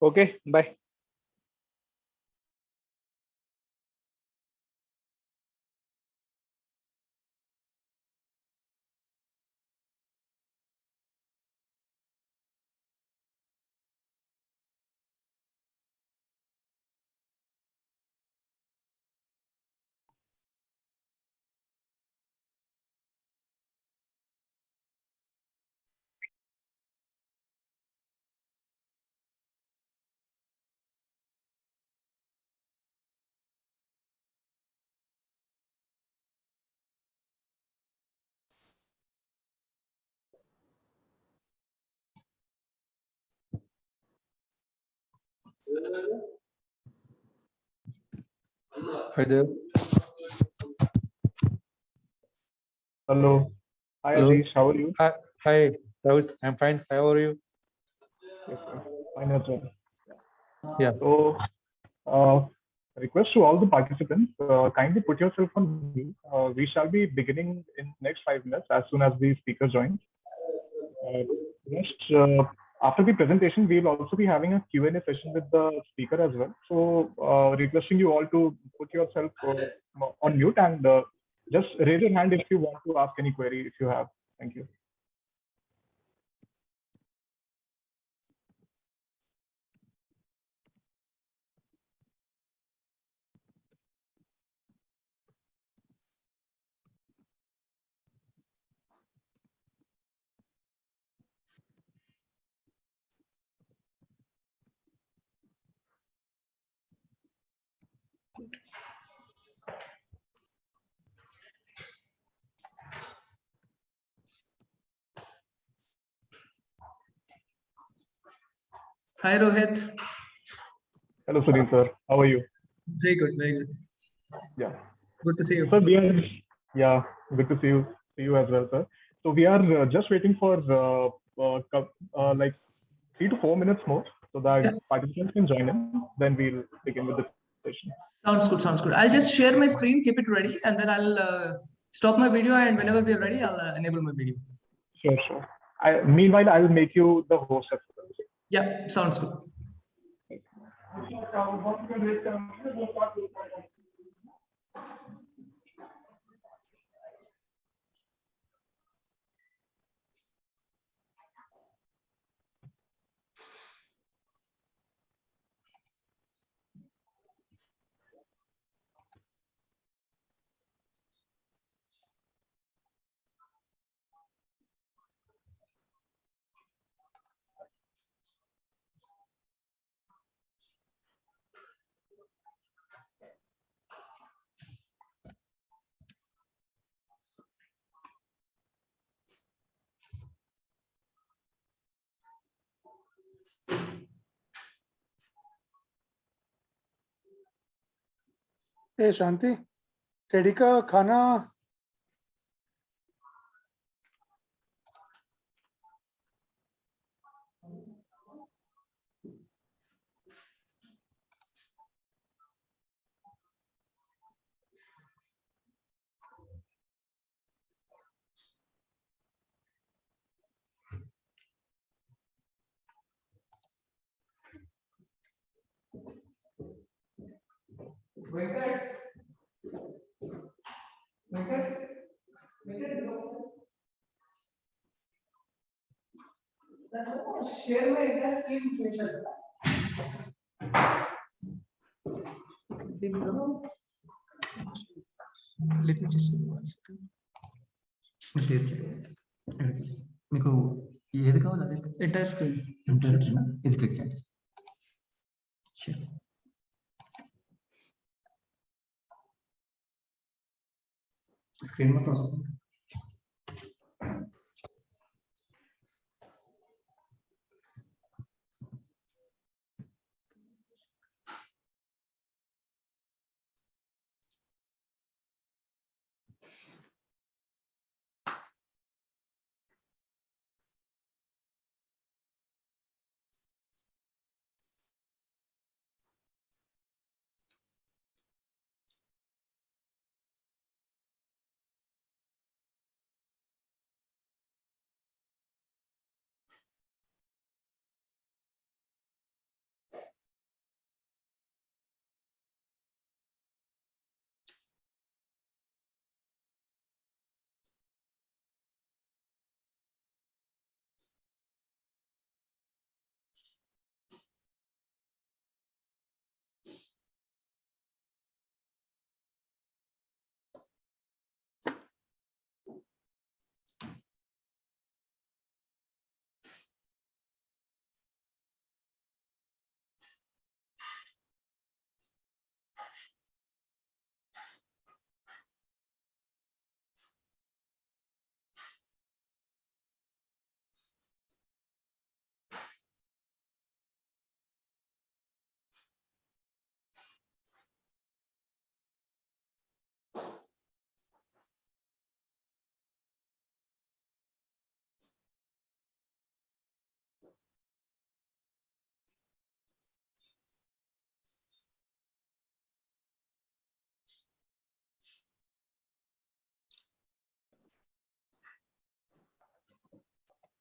Okay, bye. Hi there. Hello. Hi, Hello. Azish. How are you? Hi, Rahul. I'm fine. How are you? Yes, sir. Fine as well. Yeah. So, request to all the participants, kindly put yourself on mute. We shall be beginning in next 5 minutes as soon as the speaker joins. Next, after the presentation, we'll also be having a Q&A session with the speaker as well. So, requesting you all to put yourself on mute and just raise your hand if you want to ask any query if you have. Thank you. Hi, Rohit. Hello, Sunil sir. How are you? Very good, very good. Yeah. Good to see you. So we are, yeah, good to see you as well, sir. So we are just waiting for like 3 to 4 minutes more so that participants can join in. Then we'll begin with the session. Sounds good, sounds good. I'll just share my screen, keep it ready, and then I'll stop my video, and whenever we are ready, I'll enable my video. Sure, sure. Meanwhile, I'll make you the host as well. Yeah, sounds good. A Shanti, teddy का खाना Share my entire screen feature. Let me just see one second. మీకు ఏది కావాలి అదే Entire screen. ఇది click చేయండి. Screen మొత్తం వస్తుంది.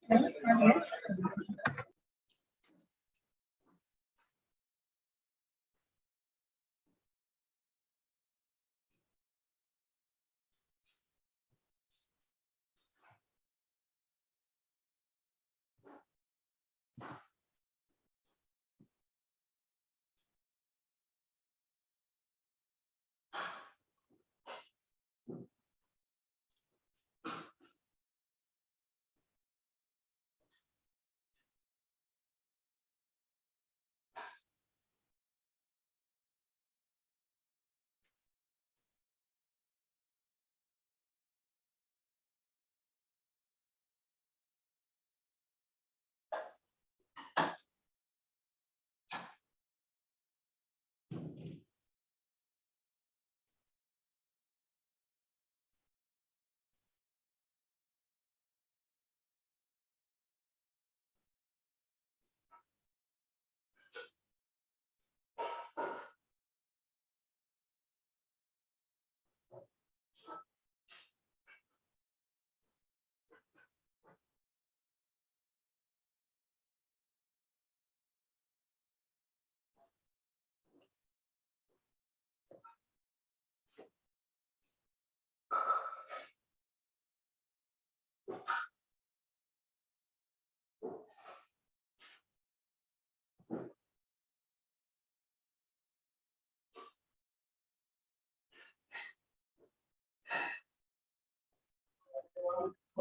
Yes.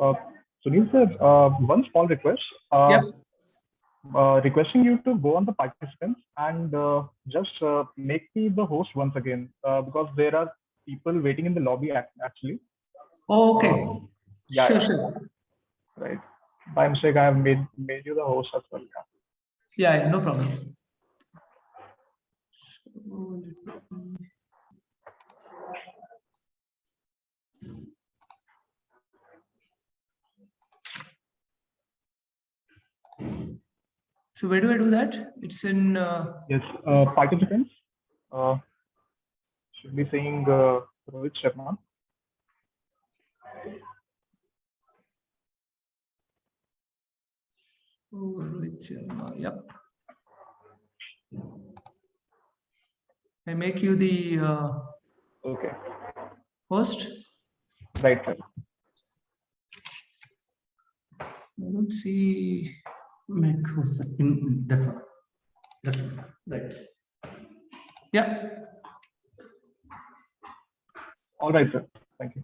Uh, Sunil sir, one small request. Yep. Requesting you to go on the participants and just make me the host once again because there are people waiting in the lobby actually. Oh, okay. Yeah, Sure, yeah, sure. right. By mistake, I have made you the host as well. Yeah. Yeah, no problem. So where do I do that? It's in. Yes, participants should be saying Rohit Sharma. Oh, Rohit Sharma. Yep. I make you the Okay, host. right, sir. I don't see. Make host in that one. That one. Right. Yeah. All right, sir. Thank you.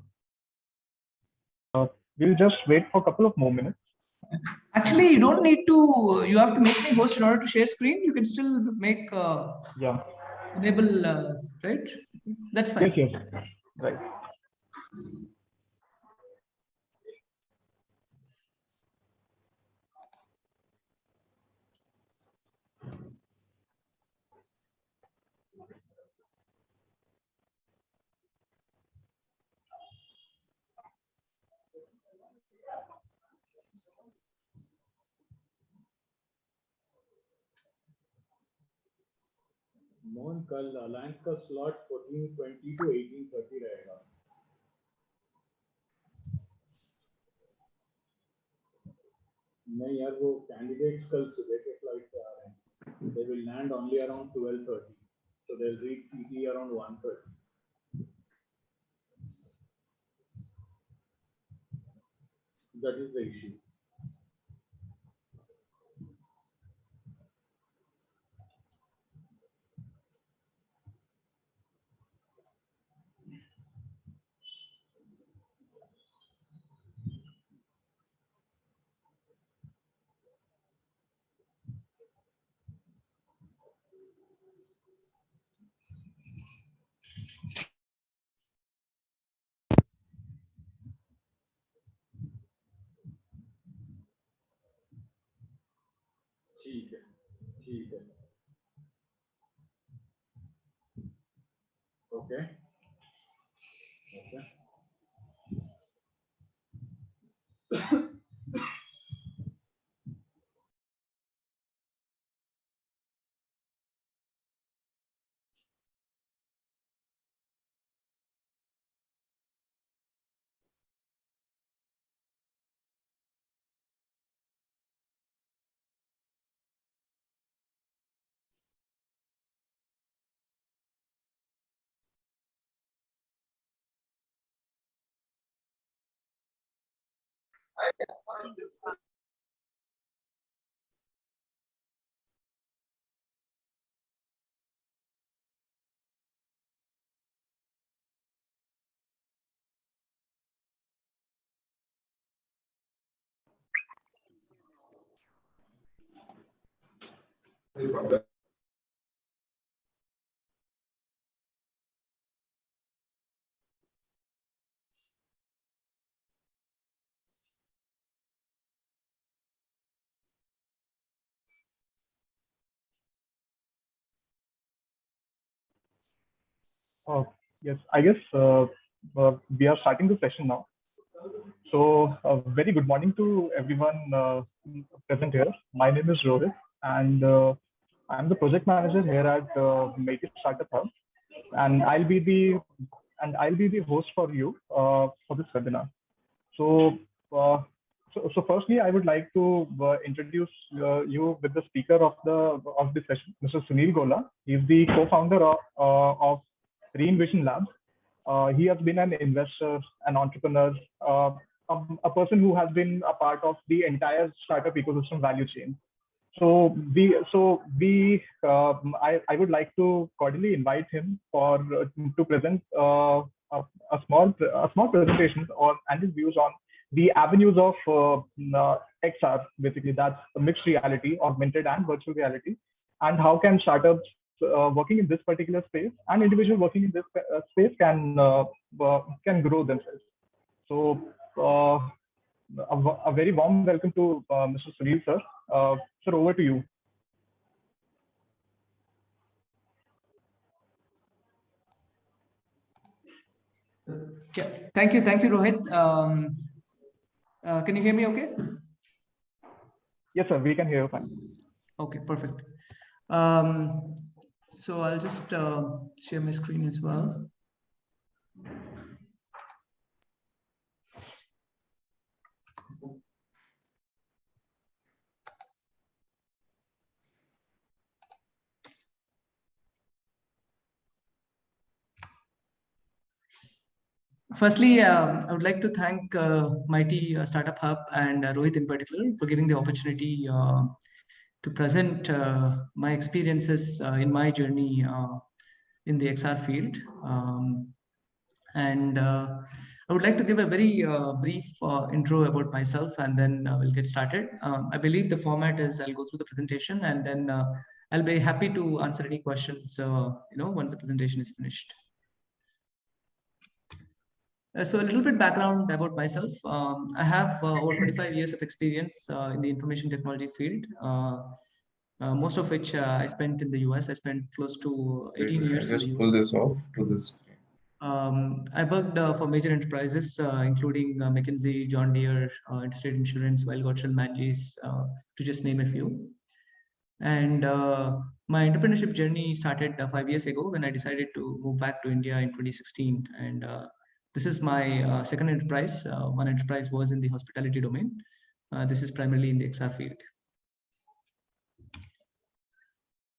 We'll just wait for a couple of more minutes. Actually, you don't need to. You have to make me host in order to share screen. You can still make Yeah. enable, right? That's fine. Yes, yes. Right. Mohan कल alliance का slot 14:20 to 18:30 रहेगा. नहीं यार, वो candidates कल सुबह के flight से आ रहे हैं. They will land only around 12:30, so they'll reach CT around 1:30. That is the issue. ठीक है, ठीक है. Okay. Okay. Yes, I guess we are starting the session now. So, very good morning to everyone present here. My name is Rohit, and I'm the project manager here at Make It Startup Hub, and I'll be the host for you for this webinar. So, uh, so firstly, I would like to introduce you with the speaker of the session, Mr. Sunil Gola. He's the co-founder of Reinvision Labs. He has been an investor, an entrepreneur, a person who has been a part of the entire startup ecosystem value chain. I would like to cordially invite him to present a small presentation and his views on the avenues of XR. Basically, that's mixed reality, augmented and virtual reality, and how can startups working in this particular space and individuals working in this space can grow themselves. So a very warm welcome to Mr. Sunil, sir. Sir, over to you. Yeah, thank you, Rohit. Can you hear me okay? Yes, sir, we can hear you fine. Okay, perfect. So I'll just share my screen as well. Firstly, I would like to thank Mighty Startup Hub and Rohit in particular for giving the opportunity to present my experiences in my journey in the XR field. I would like to give a very brief intro about myself, and then we'll get started. I believe the format is I'll go through the presentation, and then I'll be happy to answer any questions once the presentation is finished. So a little bit background about myself. I have over 25 years of experience in the information technology field, most of which I spent in the US. I spent close to 18 years. Just pull this off to this. I worked for major enterprises, including McKinsey, John Deere, Interstate Insurance, Wildcat Shell, Manjis, to just name a few. And my entrepreneurship journey started 5 years ago when I decided to move back to India in 2016. And this is my second enterprise. One enterprise was in the hospitality domain. This is primarily in the XR field.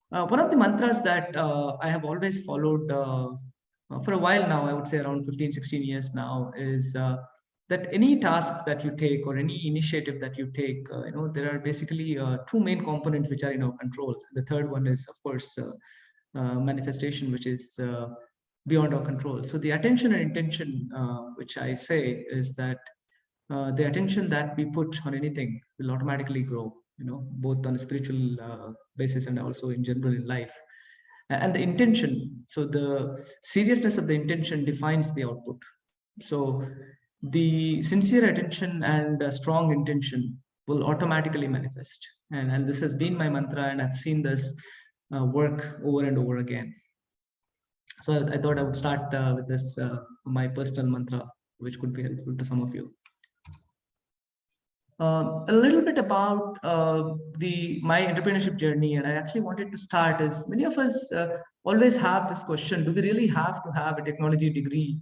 One of the mantras that I have always followed for a while now, I would say around 15, 16 years now, is that any task that you take or any initiative that you take, there are basically two main components which are in our control. The third one is, of course, manifestation, which is beyond our control. So the attention and intention, which I say is that the attention that we put on anything will automatically grow, both on a spiritual basis and also in general in life. And the intention, so the seriousness of the intention defines the output. So the sincere attention and strong intention will automatically manifest. And this has been my mantra, and I've seen this work over and over again. So I thought I would start with this, my personal mantra, which could be helpful to some of you. A little bit about my entrepreneurship journey, and I actually wanted to start as many of us always have this question: do we really have to have a technology degree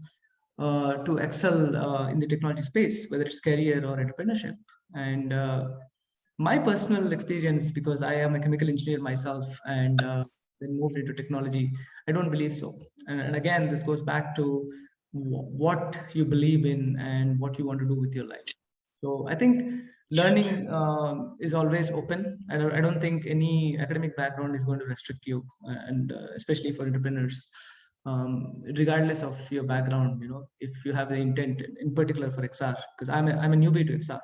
to excel in the technology space, whether it's career or entrepreneurship? And my personal experience, because I am a chemical engineer myself and then moved into technology, I don't believe so. And again, this goes back to what you believe in and what you want to do with your life. So I think learning is always open. I don't think any academic background is going to restrict you, and especially for entrepreneurs, regardless of your background. If you have the intent, in particular for XR, because I'm a newbie to XR.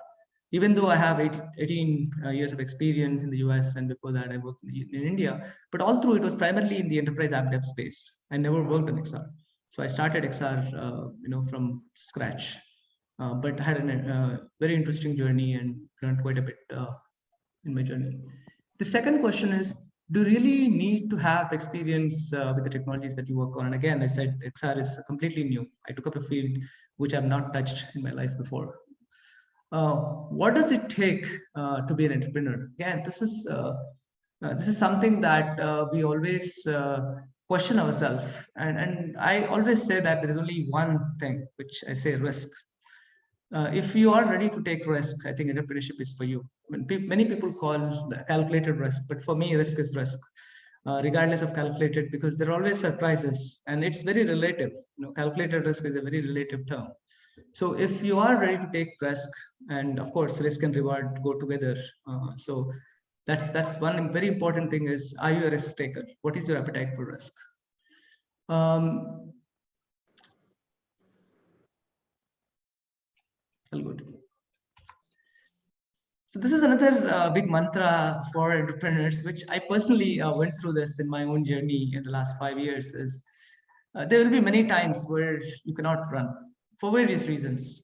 Even though I have 18 years of experience in the US, and before that I worked in India, but all through it was primarily in the enterprise app dev space. I never worked on XR. So I started XR, from scratch, but had a very interesting journey and learned quite a bit in my journey. The second question is, do you really need to have experience with the technologies that you work on? And again, I said XR is completely new. I took up a field which I've not touched in my life before. What does it take to be an entrepreneur? Again, this is something that we always question ourselves, and I always say that there is only one thing, which I say: risk. If you are ready to take risk, I think entrepreneurship is for you. Many people call calculated risk, but for me, risk is risk, regardless of calculated, because there are always surprises, and it's very relative. Calculated risk is a very relative term. So if you are ready to take risk, and of course, risk and reward go together. So that's one very important thing is, are you a risk taker? What is your appetite for risk? I'll go to. So this is another big mantra for entrepreneurs, which I personally went through this in my own journey in the last 5 years, is there will be many times where you cannot run for various reasons.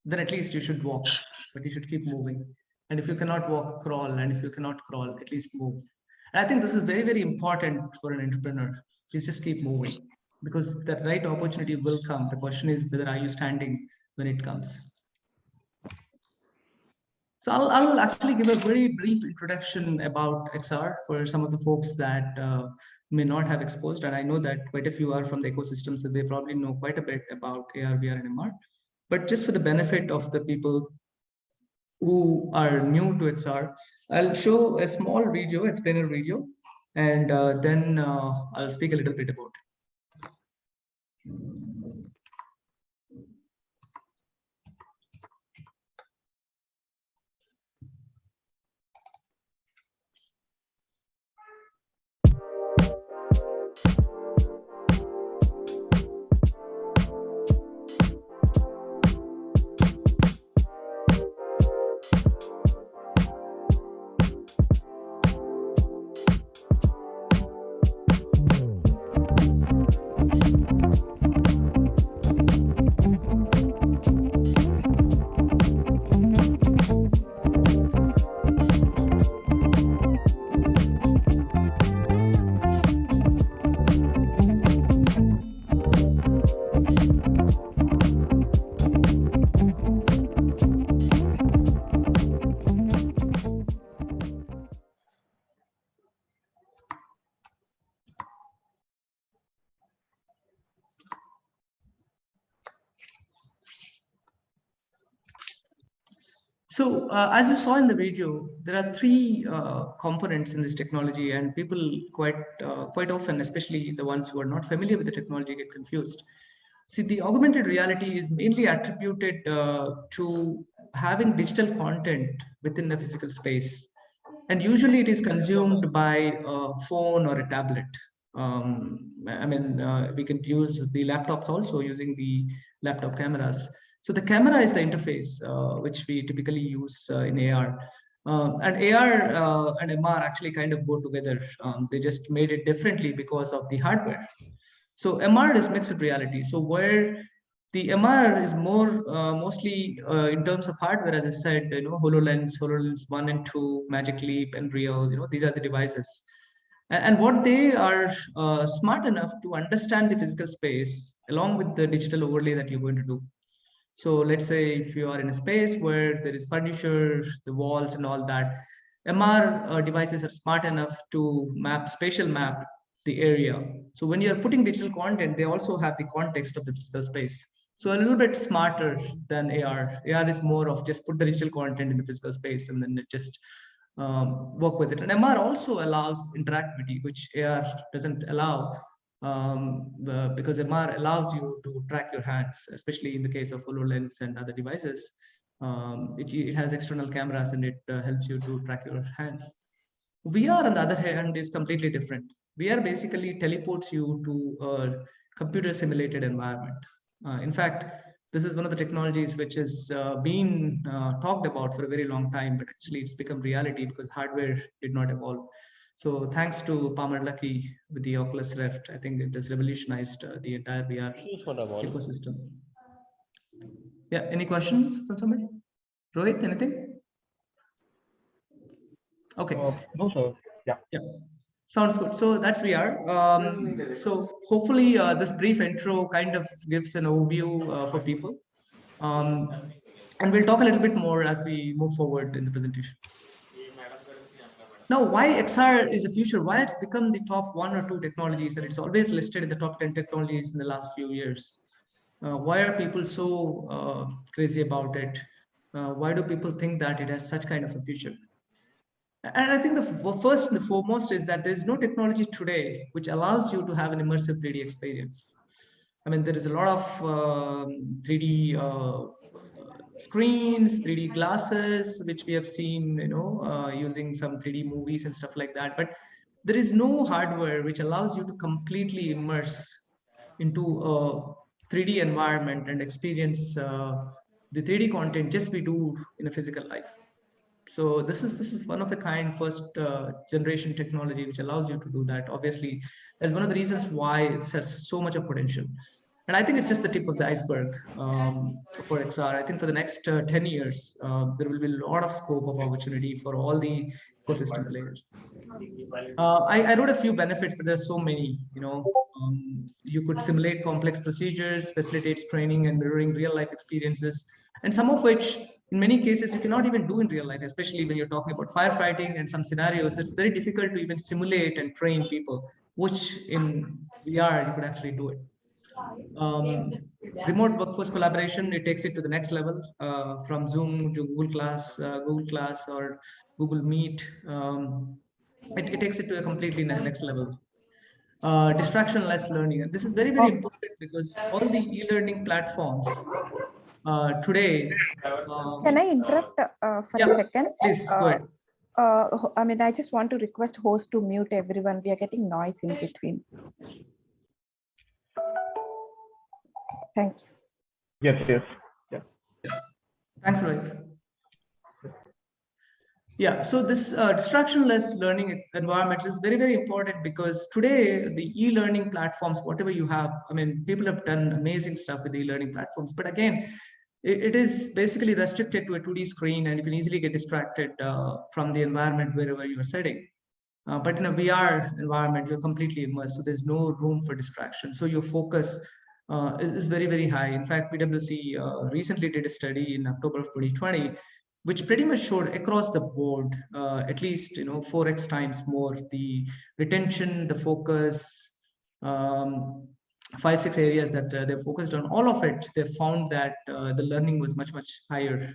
Then at least you should walk, but you should keep moving. And if you cannot walk, crawl. And if you cannot crawl, at least move. And I think this is very, very important for an entrepreneur. Please just keep moving, because the right opportunity will come. The question is, whether are you standing when it comes? So I'll actually give a very brief introduction about XR for some of the folks that may not have exposed. And I know that quite a few are from the ecosystem, so they probably know quite a bit about AR, VR, and MR. But just for the benefit of the people who are new to XR, I'll show a small video, explainer video, and then I'll speak a little bit about it. So as you saw in the video, there are three components in this technology, and people quite often, especially the ones who are not familiar with the technology, get confused. See, the augmented reality is mainly attributed to having digital content within a physical space. And usually it is consumed by a phone or a tablet. We can use the laptops also, using the laptop cameras. So the camera is the interface which we typically use in AR. And AR and MR actually kind of go together. They just made it differently because of the hardware. So MR is mixed reality. So where the MR is more mostly in terms of hardware, as I said, HoloLens 1 and 2, Magic Leap, and Nreal, these are the devices. And what they are smart enough to understand the physical space along with the digital overlay that you're going to do. So let's say if you are in a space where there is furniture, the walls and all that, MR devices are smart enough to spatial map the area. So when you're putting digital content, they also have the context of the physical space. So a little bit smarter than AR. AR is more of just put the digital content in the physical space and then just work with it. And MR also allows interactivity, which AR doesn't allow. Because MR allows you to track your hands, especially in the case of HoloLens and other devices. It has external cameras and it helps you to track your hands. VR, on the other hand, is completely different. VR basically teleports you to a computer simulated environment. In fact, this is one of the technologies which has been talked about for a very long time, but actually it's become reality because hardware did not evolve. So thanks to Palmer Luckey with the Oculus Rift, I think it has revolutionized the entire VR ecosystem. Yeah, any questions from somebody? Rohit, anything? Okay. No, sir. Yeah. Yeah, sounds good. So that's VR. So hopefully this brief intro kind of gives an overview for people. And we'll talk a little bit more as we move forward in the presentation. Now, why XR is the future? Why it's become the top 1 or 2 technologies, and it's always listed in the top 10 technologies in the last few years. Why are people so crazy about it? Why do people think that it has such kind of a future? And I think the first and foremost is that there's no technology today which allows you to have an immersive 3D experience. I mean, there is a lot of 3D screens, 3D glasses, which we have seen, using some 3D movies and stuff like that. But there is no hardware which allows you to completely immerse into a 3D environment and experience the 3D content just we do in a physical life. So this is one of the kind first generation technology which allows you to do that. Obviously, that's one of the reasons why it has so much of potential. And I think it's just the tip of the iceberg for XR. I think for the next 10 years, there will be a lot of scope of opportunity for all the ecosystem players. I wrote a few benefits, but there's so many. You could simulate complex procedures, facilitates training and mirroring real life experiences, and some of which, in many cases, you cannot even do in real life, especially when you're talking about firefighting and some scenarios. It's very difficult to even simulate and train people, which in VR you could actually do it. Remote workforce collaboration, it takes it to the next level, from Zoom to Google Class, or Google Meet. It takes it to a completely next level. Distraction-less learning. And this is very, very important because all the e-learning platforms today. Can I interrupt for a second? Please go ahead. I mean, I just want to request host to mute everyone. We are getting noise in between. Thank you. Yes. Thanks, Rohit. Yeah, so this distraction-less learning environments is very, very important because today the e-learning platforms, whatever you have, I mean, people have done amazing stuff with the e-learning platforms. But again, it is basically restricted to a 2D screen, and you can easily get distracted from the environment wherever you are sitting. But in a VR environment, you're completely immersed, so there's no room for distraction. So your focus is very, very high. In fact, PwC recently did a study in October of 2020, which pretty much showed across the board, at least 4x times more the retention, the focus, 5-6 areas that they focused on. All of it, they found that the learning was much, much higher.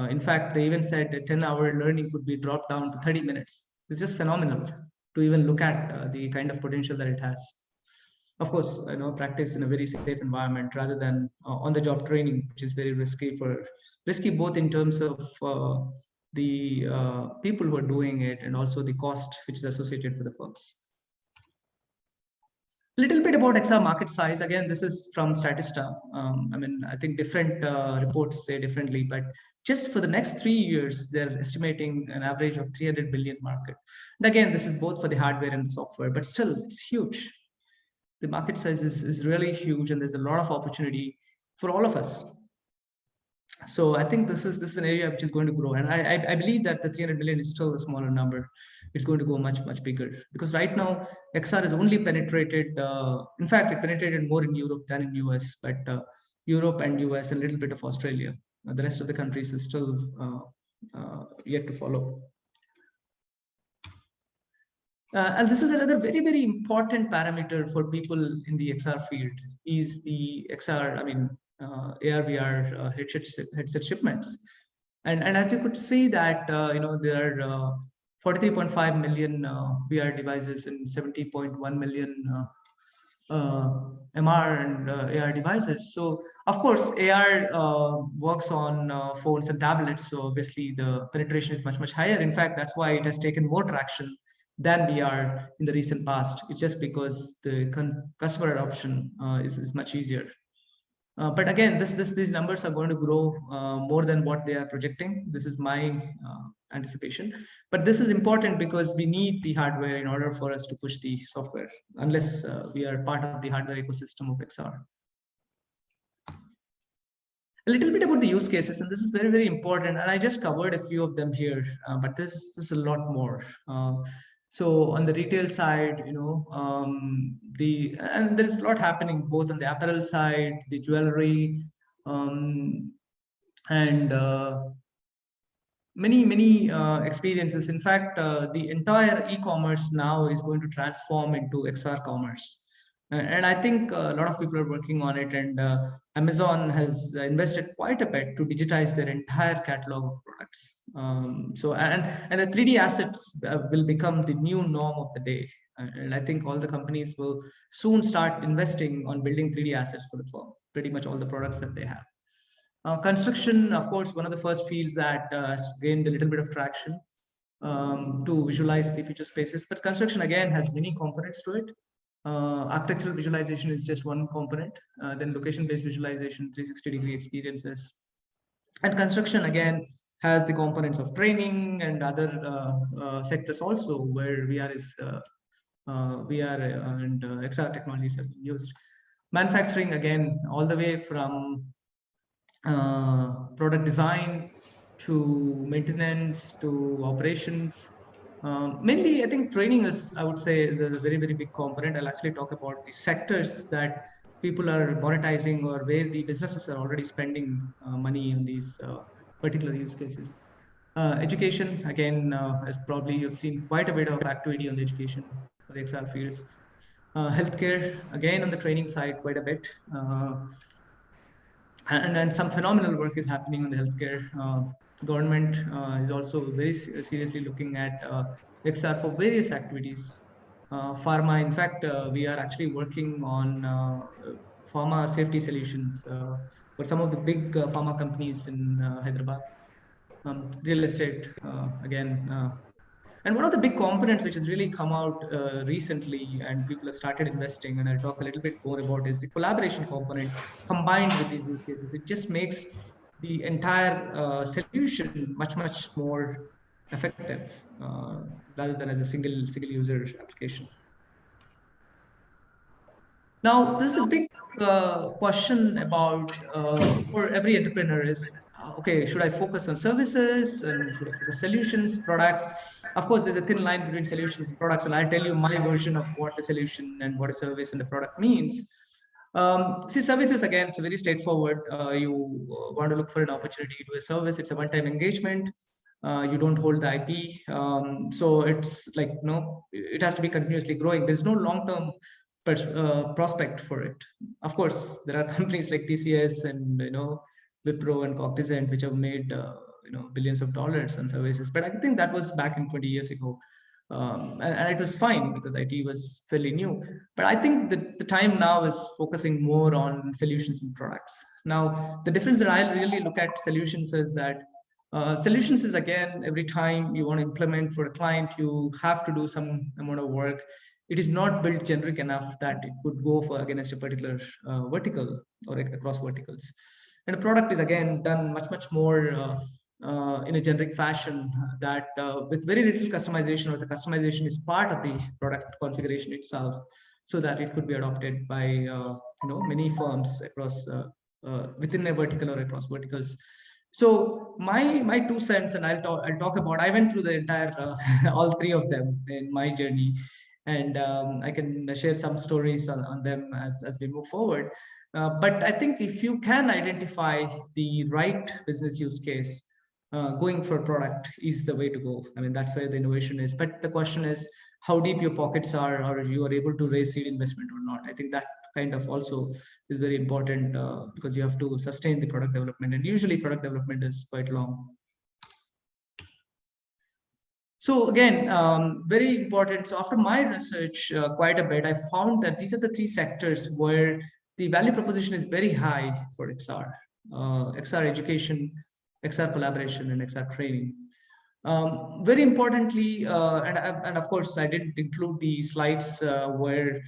In fact, they even said a 10-hour learning could be dropped down to 30 minutes. It's just phenomenal to even look at the kind of potential that it has. Of course, practice in a very safe environment rather than on-the-job training, which is very risky both in terms of the people who are doing it and also the cost which is associated for the firms. A little bit about XR market size. Again, this is from Statista. I mean, I think different reports say differently, but just for the next 3 years, they're estimating an average of 300 billion market. And again, this is both for the hardware and the software, but still it's huge. The market size is really huge, and there's a lot of opportunity for all of us. So I think this is an area which is going to grow, and I believe that the 300 million is still a smaller number. It's going to go much, much bigger because right now XR is only penetrated. In fact, it penetrated more in Europe than in US, but Europe and US and a little bit of Australia. The rest of the countries is still yet to follow. And this is another very, very important parameter for people in the XR field is the XR, I mean, AR/VR headset shipments. And as you could see that, there are 43.5 million VR devices and 70.1 million MR and AR devices. So of course, AR works on phones and tablets. So obviously the penetration is much, much higher. In fact, that's why it has taken more traction than VR in the recent past. It's just because the customer adoption is much easier. But again, these numbers are going to grow more than what they are projecting. This is my anticipation. But this is important because we need the hardware in order for us to push the software, unless we are part of the hardware ecosystem of XR. A little bit about the use cases, and this is very, very important. And I just covered a few of them here, but this is a lot more. So on the retail side, and there's a lot happening both on the apparel side, the jewelry, and many experiences. In fact, the entire e-commerce now is going to transform into XR commerce. And I think a lot of people are working on it, and Amazon has invested quite a bit to digitize their entire catalog of products. And the 3D assets will become the new norm of the day. And I think all the companies will soon start investing on building 3D assets for pretty much all the products that they have. Construction, of course, one of the first fields that has gained a little bit of traction to visualize the future spaces. But construction, again, has many components to it. Architectural visualization is just one component, then location-based visualization, 360-degree experiences. And construction, again, has the components of training and other sectors also, where VR and XR technologies have been used. Manufacturing, again, all the way from product design to maintenance to operations. Mainly, I think training I would say, is a very, very big component. I'll actually talk about the sectors that people are monetizing or where the businesses are already spending money on these particular use cases. Education, again, as probably you've seen quite a bit of activity on the education for the XR fields. Healthcare, again, on the training side, quite a bit. And some phenomenal work is happening on the healthcare. Government is also very seriously looking at XR for various activities. Pharma, in fact, we are actually working on pharma safety solutions for some of the big pharma companies in Hyderabad. Real estate, again. And one of the big components which has really come out recently and people have started investing, and I'll talk a little bit more about, is the collaboration component combined with these use cases. It just makes the entire solution much, much more effective rather than as a single user application. Now, this is a big question about for every entrepreneur is, okay, should I focus on services and should I focus on solutions, products? Of course, there's a thin line between solutions and products, and I'll tell you my version of what a solution and what a service and a product means. See, services, again, it's very straightforward. You want to look for an opportunity to do a service. It's a one-time engagement. You don't hold the IP. So it's like, it has to be continuously growing. There's no long-term prospect for it. Of course, there are companies like TCS and Wipro and Cognizant which have made billions of dollars on services, but I think that was back in 20 years ago, and it was fine because IT was fairly new. But I think that the time now is focusing more on solutions and products. Now, the difference that I really look at solutions is that solutions is, again, every time you want to implement for a client, you have to do some amount of work. It is not built generic enough that it could go for against a particular vertical or across verticals. And a product is, again, done much more in a generic fashion, that with very little customization, or the customization is part of the product configuration itself, so that it could be adopted by many firms across within a vertical or across verticals. So my 2 cents, and I'll talk about. I went through the entire all 3 of them in my journey, and I can share some stories on them as we move forward. But I think if you can identify the right business use case, going for product is the way to go. I mean, that's where the innovation is. But the question is how deep your pockets are, or you are able to raise seed investment or not. I think that kind of also is very important because you have to sustain the product development, and usually product development is quite long. So again, very important. So after my research quite a bit, I found that these are the three sectors where the value proposition is very high for XR. XR education, XR collaboration, and XR training. Very importantly, and of course, I did include the slides where,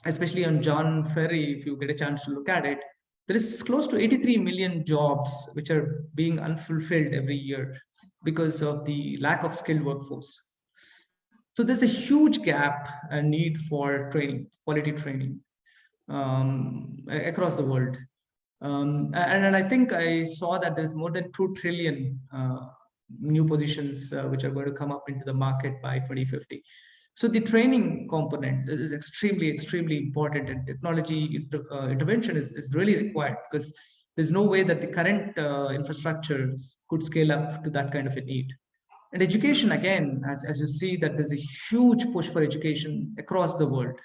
especially on John Ferry, if you get a chance to look at it, there is close to 83 million jobs which are being unfulfilled every year because of the lack of skilled workforce. So there's a huge gap and need for training, quality training across the world. And I think I saw that there's more than 2 trillion new positions which are going to come up into the market by 2050. So the training component is extremely, extremely important, and technology intervention is really required, because there's no way that the current infrastructure could scale up to that kind of a need. And education, again, as you see, that there's a huge push for education across the world.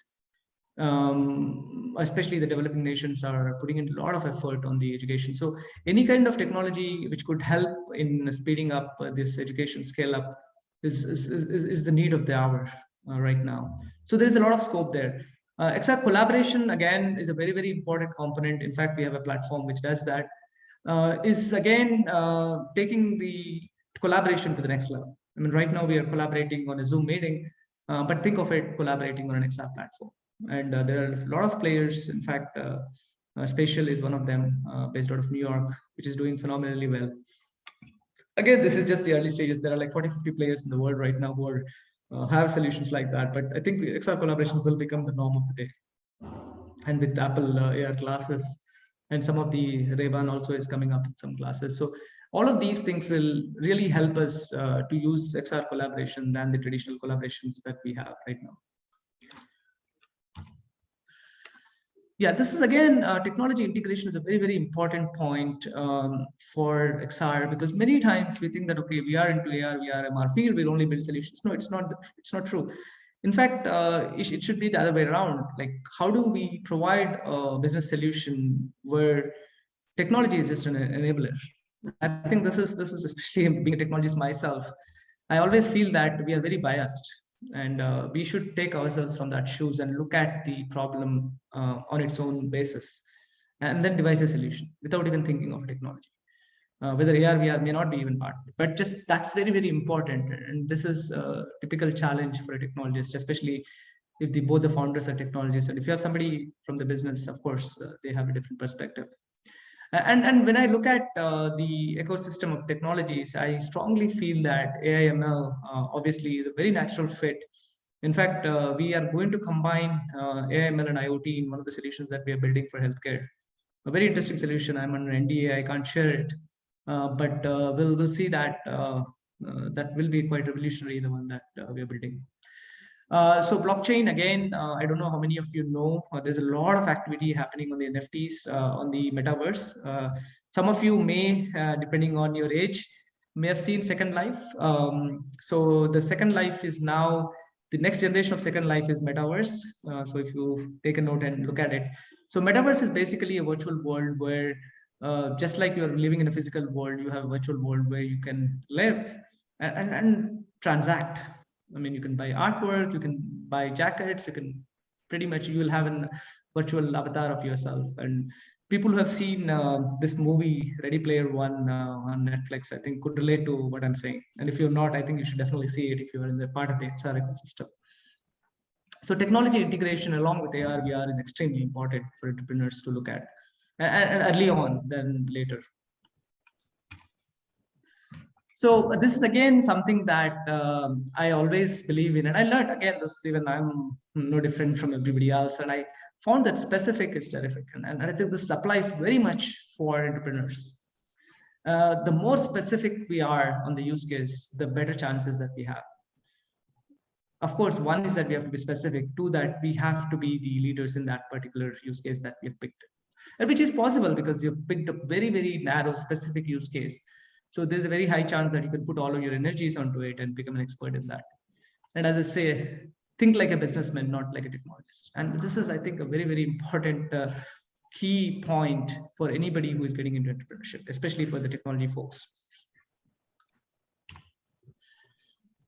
Especially the developing nations are putting in a lot of effort on the education. So any kind of technology which could help in speeding up this education scale up is the need of the hour right now. So there is a lot of scope there. XR collaboration, again, is a very, very important component. In fact, we have a platform which does that. Is again taking the collaboration to the next level. I mean, right now we are collaborating on a Zoom meeting, but think of it collaborating on an XR platform. And there are a lot of players. In fact, Spatial is one of them, based out of New York, which is doing phenomenally well. Again, this is just the early stages. There are like 40-50 players in the world right now who are, have solutions like that. But I think XR collaborations will become the norm of the day. And with Apple AR glasses, and some of the Ray-Ban also is coming up with some glasses. So all of these things will really help us to use XR collaboration than the traditional collaborations that we have right now. Yeah, this is again, technology integration is a very, very important point for XR, because many times we think that, okay, we are into AR, VR, MR field, we'll only build solutions. No, it's not true. In fact, it should be the other way around. Like, how do we provide a business solution where technology is just an enabler? I think this is especially being a technologist myself, I always feel that we are very biased, and we should take ourselves from that shoes and look at the problem on its own basis, and then devise a solution without even thinking of technology. Whether AR, VR may not be even part of it, but just that's very, very important. And this is a typical challenge for a technologist, especially if both the founders are technologists. And if you have somebody from the business, of course, they have a different perspective. And when I look at the ecosystem of technologies, I strongly feel that AI/ML obviously is a very natural fit. In fact, we are going to combine AI/ML and IoT in one of the solutions that we are building for healthcare. A very interesting solution. I'm under NDA, I can't share it, but we'll see that that will be quite revolutionary, the one that we are building. So blockchain, again, I don't know how many of you know, there's a lot of activity happening on the NFTs, on the metaverse. Some of you may, depending on your age, may have seen Second Life. So the Second Life is now, the next generation of Second Life is metaverse. So if you take a note and look at it. So metaverse is basically a virtual world where, just like you're living in a physical world, you have a virtual world where you can live and transact. I mean, you can buy artwork, you can buy jackets, you can pretty much, you will have a virtual avatar of yourself. And people who have seen this movie, Ready Player One, on Netflix, I think could relate to what I'm saying. And if you're not, I think you should definitely see it if you are in the part of the XR ecosystem. So technology integration along with AR, VR is extremely important for entrepreneurs to look at, and early on than later. So this is again something that I always believe in, and I learned again this, even I'm no different from everybody else, and I found that specific is terrific, and I think this applies very much for entrepreneurs. The more specific we are on the use case, the better chances that we have. Of course, one is that we have to be specific. Two, that we have to be the leaders in that particular use case that we have picked, and which is possible because you've picked a very, very narrow specific use case. So there's a very high chance that you can put all of your energies onto it and become an expert in that. And as I say, think like a businessman, not like a technologist. And this is, I think, a very, very important key point for anybody who is getting into entrepreneurship, especially for the technology folks.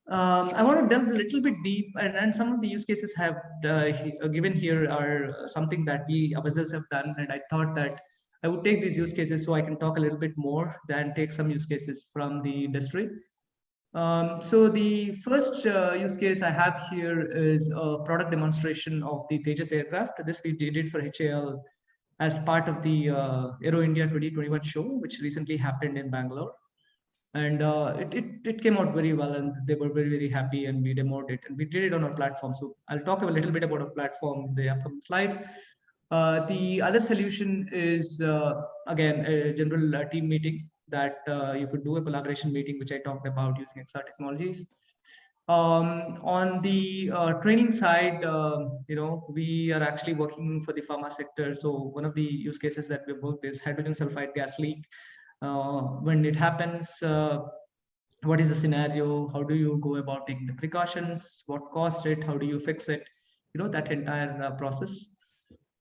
I want to delve a little bit deep, and some of the use cases have given here are something that we ourselves have done, and I thought that I would take these use cases so I can talk a little bit more than take some use cases from the industry. So the first use case I have here is a product demonstration of the Tejas aircraft. This we did it for HAL as part of the Aero India 2021 show, which recently happened in Bangalore. And it came out very well, and they were very happy, and we demoed it, and we did it on our platform. So I'll talk a little bit about our platform in the upcoming slides. The other solution is again a general team meeting that you could do a collaboration meeting, which I talked about using XR technologies. On the training side, we are actually working for the pharma sector. So one of the use cases that we've worked is hydrogen sulfide gas leak. When it happens, what is the scenario? How do you go about taking the precautions? What caused it? How do you fix it? That entire process.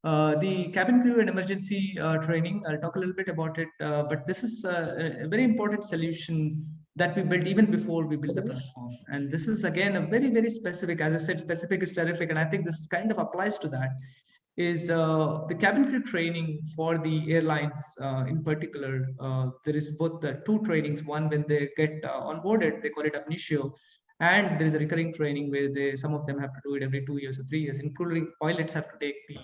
The cabin crew and emergency training, I'll talk a little bit about it, but this is a very important solution that we built even before we built the platform. And this is again a very specific, as I said, specific is terrific. And I think this kind of applies to that, is the cabin crew training for the airlines in particular. There is both the two trainings, one when they get onboarded, they call it ab initio, and there is a recurring training where some of them have to do it every 2 years or 3 years, including pilots have to take the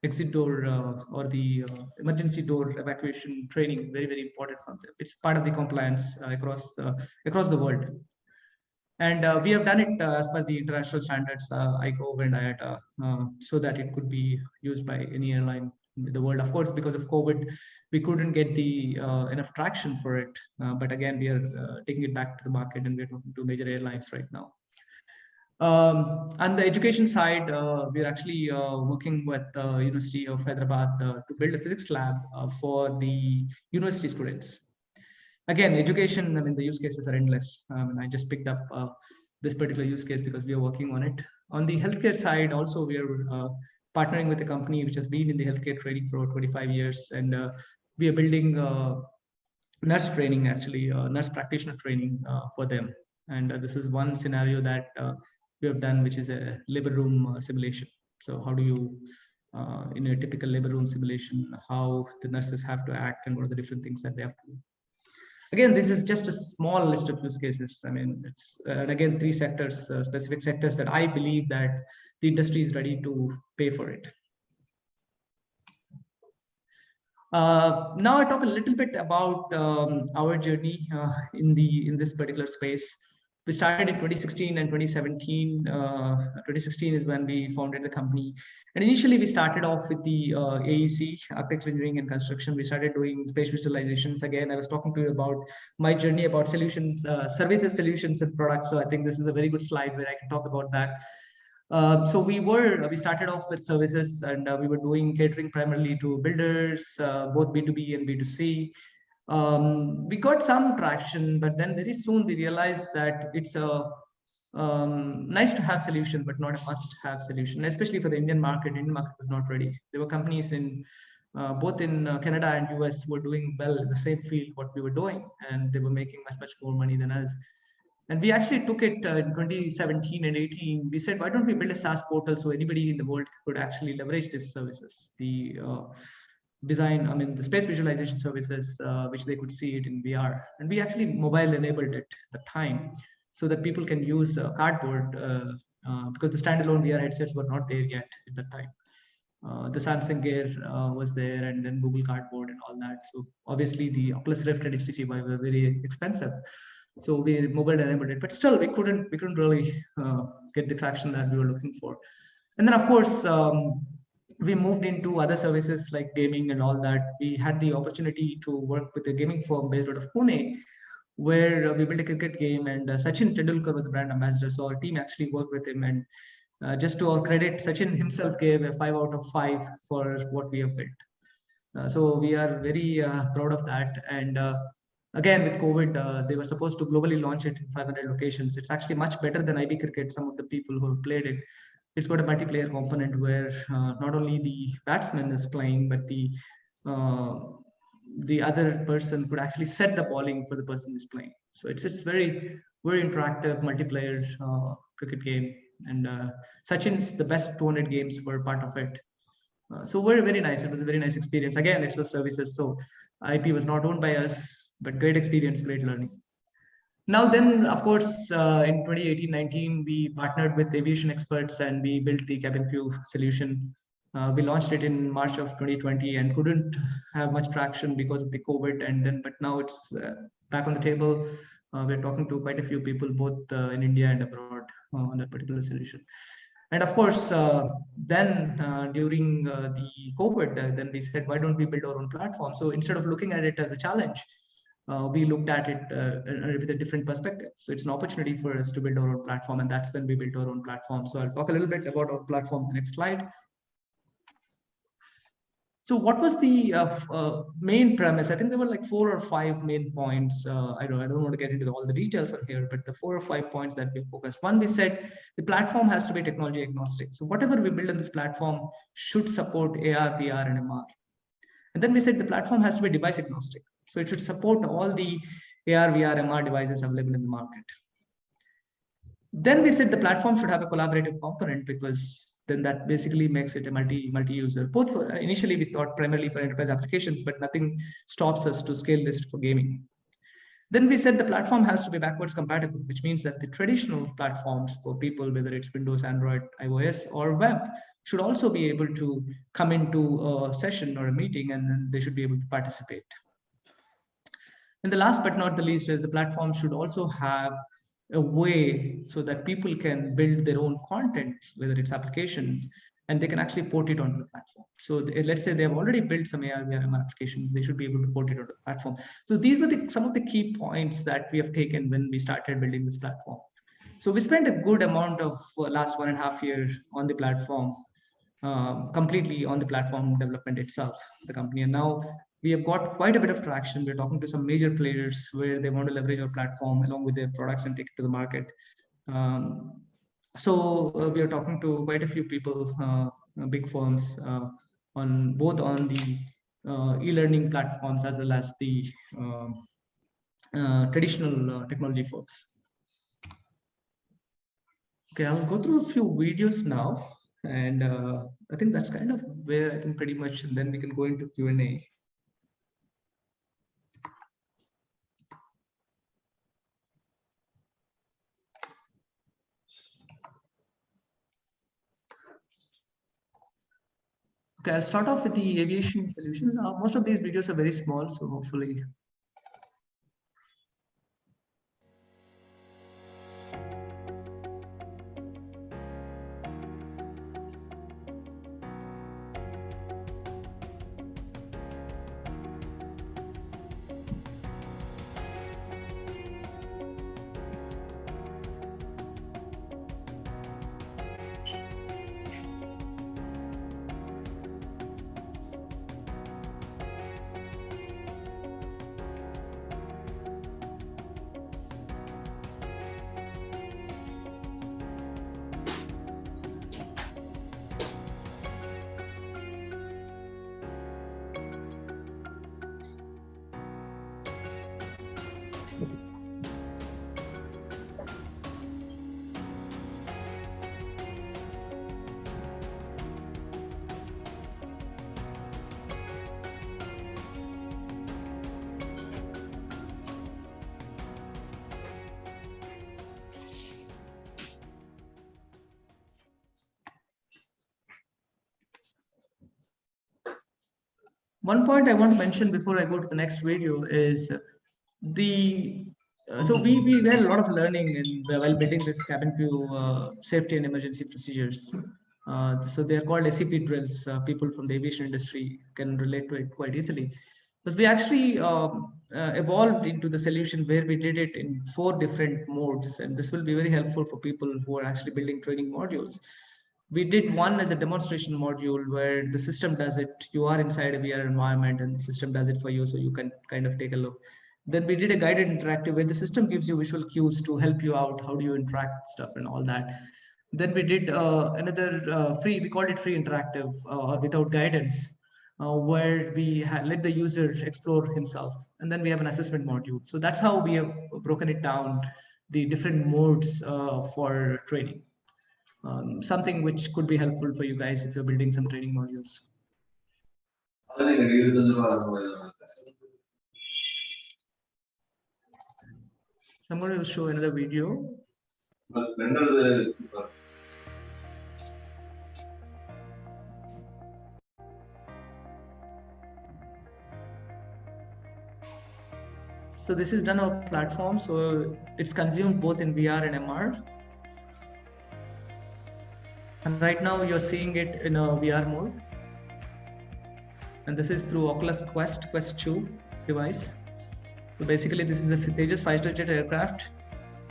exit door or the emergency door evacuation training. Very important for them. It's part of the compliance across the world. And we have done it as per the international standards, ICAO and IATA, so that it could be used by any airline in the world. Of course, because of COVID, we couldn't get the enough traction for it. But again, we are taking it back to the market, and we're talking to major airlines right now. On the education side, we're actually working with the University of Hyderabad to build a physics lab for the university students. Again, education, I mean, the use cases are endless. And I just picked up this particular use case because we are working on it. On the healthcare side, also, we are partnering with a company which has been in the healthcare training for 25 years. And we are building nurse training, actually, nurse practitioner training for them. And this is one scenario that we have done, which is a labor room simulation. So how do you, in a typical labor room simulation, how the nurses have to act and what are the different things that they have to do. Again, this is just a small list of use cases. I mean, it's again 3 sectors, specific sectors that I believe that the industry is ready to pay for it. Now I talk a little bit about our journey in this particular space. We started in 2016 and 2017. 2016 is when we founded the company. And initially we started off with the AEC, Architecture, Engineering and Construction. We started doing space visualizations. Again, I was talking to you about my journey about solutions, services, solutions and products. So I think this is a very good slide where I can talk about that. So we started off with services, and we were doing catering primarily to builders, both B2B and B2C. We got some traction, but then very soon we realized that it's a nice to have solution, but not a must have solution, especially for the Indian market. Indian market was not ready. There were companies in both in Canada and US who were doing well in the same field what we were doing, and they were making much more money than us. And we actually took it in 2017 and 18. We said, why don't we build a SaaS portal so anybody in the world could actually leverage these services, the design, I mean, the space visualization services, which they could see it in VR. And we actually mobile enabled it at the time so that people can use Cardboard because the standalone VR headsets were not there yet at that time. The Samsung Gear was there, and then Google Cardboard and all that. So obviously the Oculus Rift and HTC Vive were very expensive. So we mobile enabled it, but still we couldn't really get the traction that we were looking for. And then of course, we moved into other services like gaming and all that. We had the opportunity to work with a gaming firm based out of Pune, where we built a cricket game, and Sachin Tendulkar was the brand ambassador. So our team actually worked with him, and just to our credit, Sachin himself gave a 5 out of 5 for what we have built. So we are very proud of that. And again, with COVID, they were supposed to globally launch it in 500 locations. It's actually much better than IB Cricket. Some of the people who have played it, it's got a multiplayer component where not only the batsman is playing, but the other person could actually set the bowling for the person who's playing. So it's very very interactive multiplayer cricket game, and Sachin's the best 200 games were part of it. So very nice. It was a very nice experience. Again, it was services, so IP was not owned by us, but great experience, great learning. Now then, of course, in 2018-19, we partnered with aviation experts and we built the cabin crew solution. We launched it in March of 2020 and couldn't have much traction because of the COVID. But now it's back on the table. We're talking to quite a few people, both in India and abroad, on that particular solution. And of course, during the COVID, then we said, why don't we build our own platform? So instead of looking at it as a challenge, we looked at it with a different perspective. So it's an opportunity for us to build our own platform, and that's when we built our own platform. So I'll talk a little bit about our platform. The next slide. So what was the main premise? I think there were like 4 or 5 main points. I don't want to get into all the details on here, but the 4 or 5 points that we focused. One, we said the platform has to be technology agnostic. So whatever we build on this platform should support AR, VR, and MR. And then we said the platform has to be device agnostic. So it should support all the AR, VR, MR devices available in the market. Then we said the platform should have a collaborative component, because then that basically makes it a multi-user. Both for, initially we thought primarily for enterprise applications, but nothing stops us to scale this for gaming. Then we said the platform has to be backwards compatible, which means that the traditional platforms for people, whether it's Windows, Android, iOS, or web, should also be able to come into a session or a meeting, and then they should be able to participate. And the last but not the least is the platform should also have a way so that people can build their own content, whether it's applications, and they can actually port it onto the platform. So let's say they have already built some AR, VR, MR applications, they should be able to port it onto the platform. So these were some of the key points that we have taken when we started building this platform. So we spent a good amount of last 1.5 years on the platform, completely on the platform development itself, the company. And now we have got quite a bit of traction. We're talking to some major players where they want to leverage our platform along with their products and take it to the market. We are talking to quite a few people, big firms, on both on the e-learning platforms as well as the traditional technology folks. Okay, I'll go through a few videos now, and I think that's kind of where I think pretty much, and then we can go into Q&A. Okay, I'll start off with the aviation solution. Most of these videos are very small, so hopefully. One point I want to mention before I go to the next video is so we had a lot of learning while building this cabin crew safety and emergency procedures. So they are called SCP drills. People from the aviation industry can relate to it quite easily. But we actually evolved into the solution where we did it in 4 different modes, and this will be very helpful for people who are actually building training modules. We did one as a demonstration module where the system does it. You are inside a VR environment and the system does it for you, so you can kind of take a look. Then we did a guided interactive where the system gives you visual cues to help you out, how do you interact stuff and all that. Then we did another we called it free interactive or without guidance, where we let the user explore himself. And then we have an assessment module. So that's how we have broken it down the different modes for training. Something which could be helpful for you guys if you're building some training modules. So I'm going to show another video. So this is done on a platform, so it's consumed both in VR and MR. And right now you're seeing it in a VR mode. And this is through Oculus Quest 2 device. So basically this is a Tejas fighter jet aircraft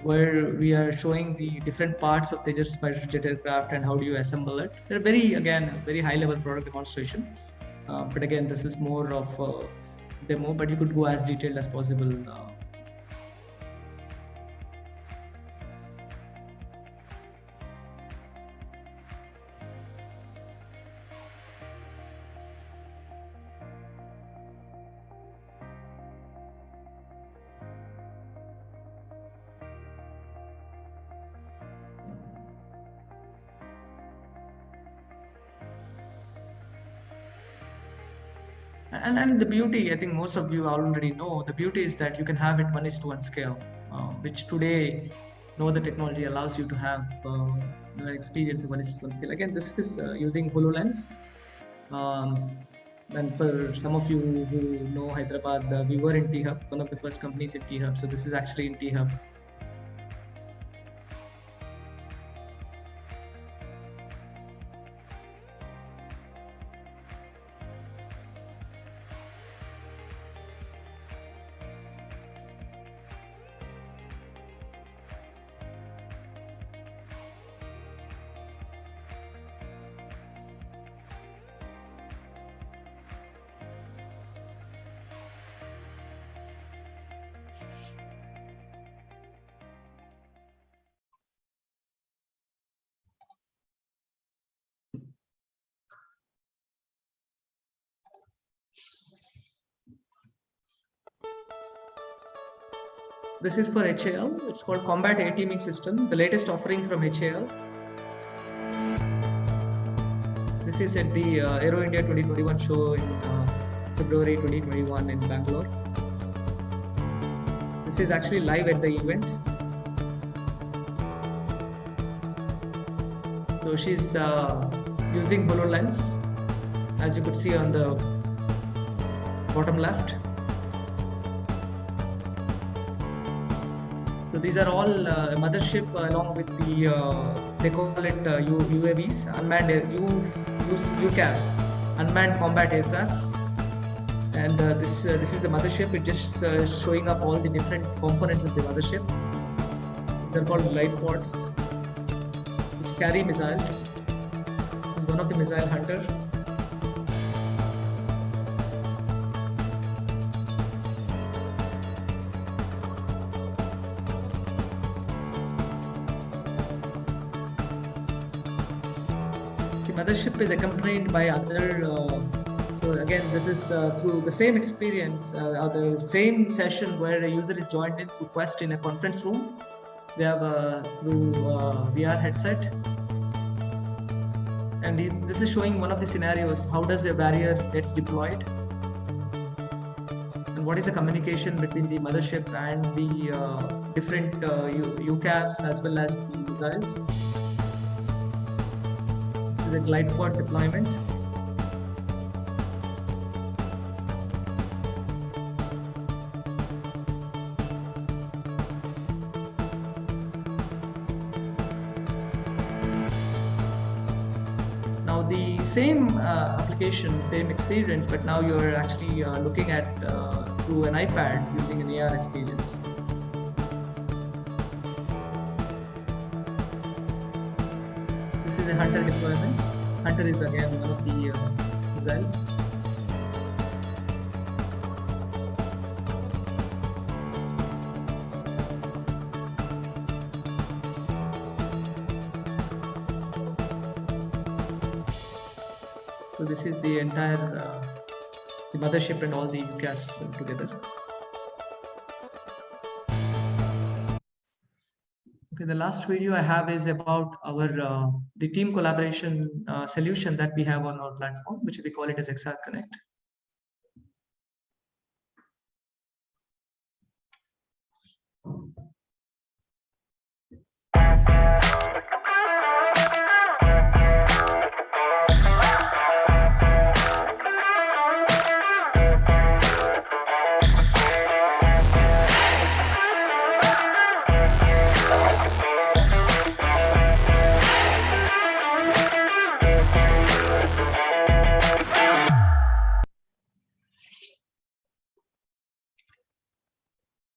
where we are showing the different parts of Tejas fighter jet aircraft and how do you assemble it. They're very high level product demonstration. But again, this is more of a demo, but you could go as detailed as possible. And the beauty, I think most of you already know, the beauty is that you can have it 1:1 scale, which today no other technology allows you to have experience of 1:1 scale. Again, this is using HoloLens. And for some of you who know Hyderabad, we were in T-Hub, one of the first companies in T-Hub. So this is actually in T-Hub. This is for HAL. It's called Combat Air-Teaming System, the latest offering from HAL. This is at the Aero India 2021 show in February 2021 in Bangalore. This is actually live at the event. So she's using HoloLens, as you could see on the bottom left. So these are all mothership along with the, they call it UAVs, unmanned UCAVs, unmanned combat aircrafts. And this is the mothership. It just showing up all the different components of the mothership. They're called glide pods, which carry missiles. This is one of the missile hunter. Mothership is accompanied by other, so again, this is through the same experience, or the same session where a user is joined in through Quest in a conference room. They have through VR headset. And this is showing one of the scenarios, how does a barrier gets deployed? And what is the communication between the mothership and the different UCAVs as well as the missiles? The glide pod deployment. Now the same application, same experience, but now you're actually looking at through an iPad using an AR experience. This is a Hunter deployment. Hunter is again one of the missiles. So this is the entire the mothership and all the UCAVs together. Okay, the last video I have is about our the team collaboration solution that we have on our platform, which we call it as XR Connect.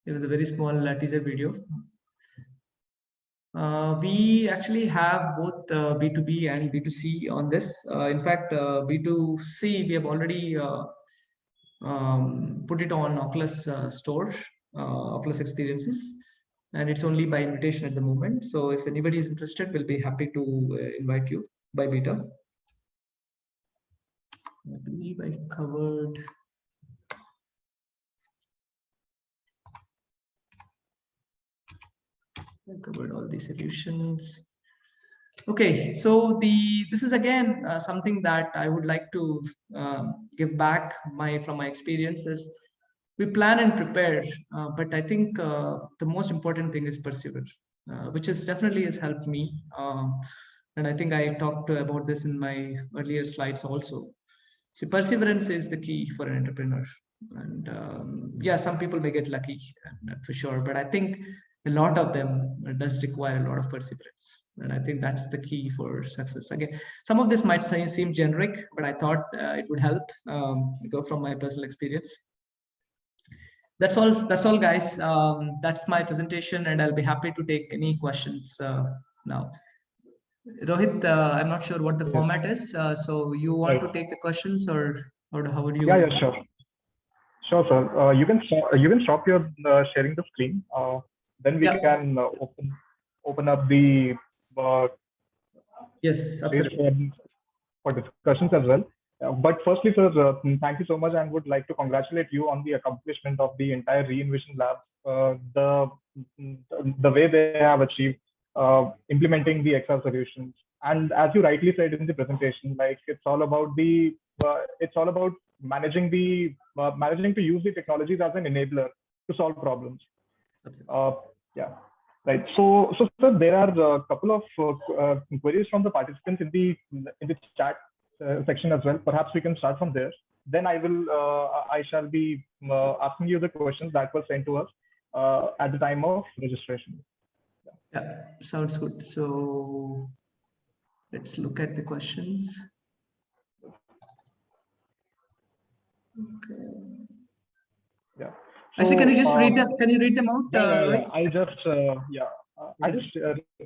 It was a very small teaser video. We actually have both B2B and B2C on this. In fact, B2C, we have already put it on Oculus Store, Oculus Experiences, and it's only by invitation at the moment. So if anybody is interested, we'll be happy to invite you by beta. I believe I covered. I covered all the solutions. Okay, so this is again something that I would like to give back from my experiences. We plan and prepare, but I think the most important thing is persevere, which is definitely has helped me. And I think I talked about this in my earlier slides also. So perseverance is the key for an entrepreneur. And yeah, some people may get lucky for sure, but I think a lot of them does require a lot of perseverance. And I think that's the key for success. Again, some of this might seem generic, but I thought it would help go from my personal experience. That's all, guys. That's my presentation, and I'll be happy to take any questions now. Rohit, I'm not sure what the format is. So you want to take the questions, or how would you? Yeah, sure. Sure, sir. You can stop your sharing the screen. Then we can open up the yes, absolutely. For discussions as well. But firstly, sir, thank you so much, and would like to congratulate you on the accomplishment of the entire Re-Envision Lab. The way they have achieved implementing the XR solutions, and as you rightly said in the presentation, like it's all about managing to use the technologies as an enabler to solve problems. Yeah, right. So sir, there are a couple of queries from the participants in the chat section as well. Perhaps we can start from there. Then I shall be asking you the questions that were sent to us at the time of registration. Yeah, sounds good. So let's look at the questions. Okay. Yeah. Actually, can you just read them? Can you read them out? I'll just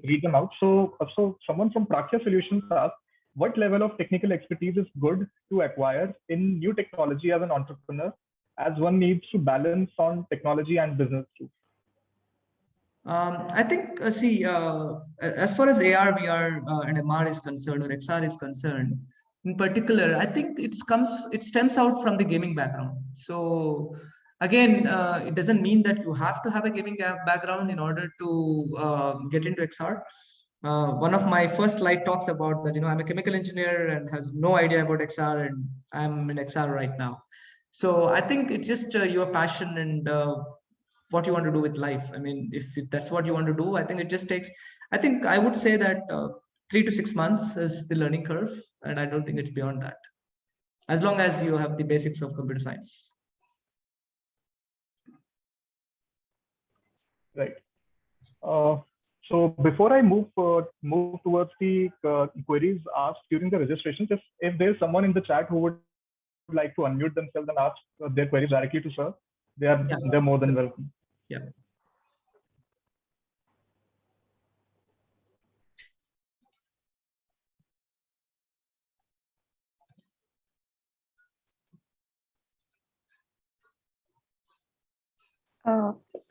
read them out. So someone from Prakhya Solutions asked, what level of technical expertise is good to acquire in new technology as an entrepreneur, as one needs to balance on technology and business too? I think, see, as far as AR, VR, and MR is concerned, or XR is concerned, in particular, I think it stems out from the gaming background. So again, it doesn't mean that you have to have a gaming background in order to get into XR. One of my first slide talks about that, I'm a chemical engineer and has no idea about XR, and I'm in XR right now. So I think it's just your passion and what you want to do with life. I mean, if that's what you want to do, I think it just takes, I would say that 3 to 6 months is the learning curve. And I don't think it's beyond that, as long as you have the basics of computer science. Right. So before I move towards the queries asked during the registration, if there's someone in the chat who would like to unmute themselves and ask their queries directly to sir, they're more than welcome. Yeah.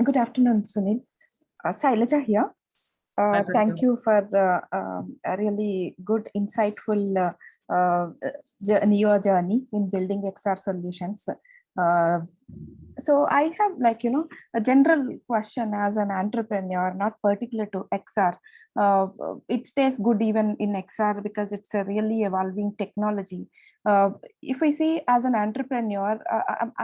Good afternoon, Sunil. Sailaja here. Thank you for a really good, insightful your journey in building XR solutions. So I have a general question as an entrepreneur, not particular to XR. It stays good even in XR because it's a really evolving technology. If I see as an entrepreneur,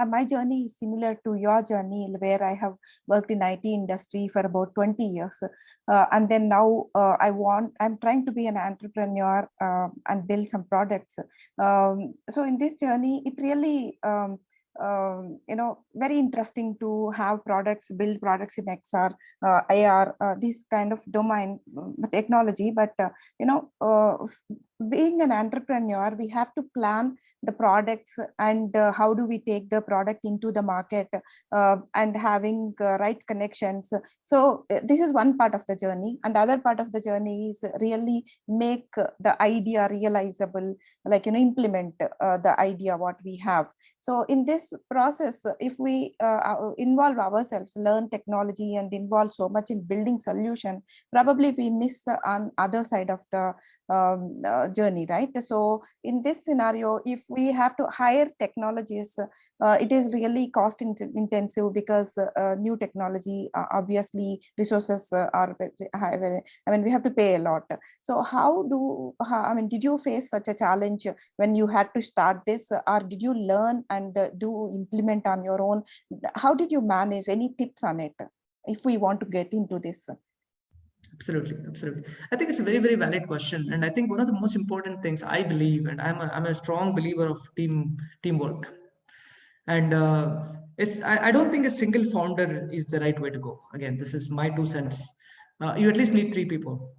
my journey is similar to your journey, where I have worked in IT industry for about 20 years. And then now I'm trying to be an entrepreneur and build some products. So in this journey, it really, very interesting to have build products in XR, AR, this kind of domain technology. But, being an entrepreneur, we have to plan the products and how do we take the product into the market and having right connections. So this is one part of the journey, and the other part of the journey is really make the idea realizable, implement the idea what we have. So in this process, if we involve ourselves, learn technology and involve so much in building solution, probably we miss on other side of the journey, right? So in this scenario, if we have to hire technologists, it is really cost intensive because new technology, obviously resources are very high. I mean, we have to pay a lot. So did you face such a challenge when you had to start this, or did you learn and do implement on your own? How did you manage? Any tips on it if we want to get into this? Absolutely, absolutely. I think it's a very, very valid question, and I think one of the most important things I believe, and I'm a strong believer of teamwork, and I don't think a single founder is the right way to go. Again, this is my 2 cents. You at least need 3 people.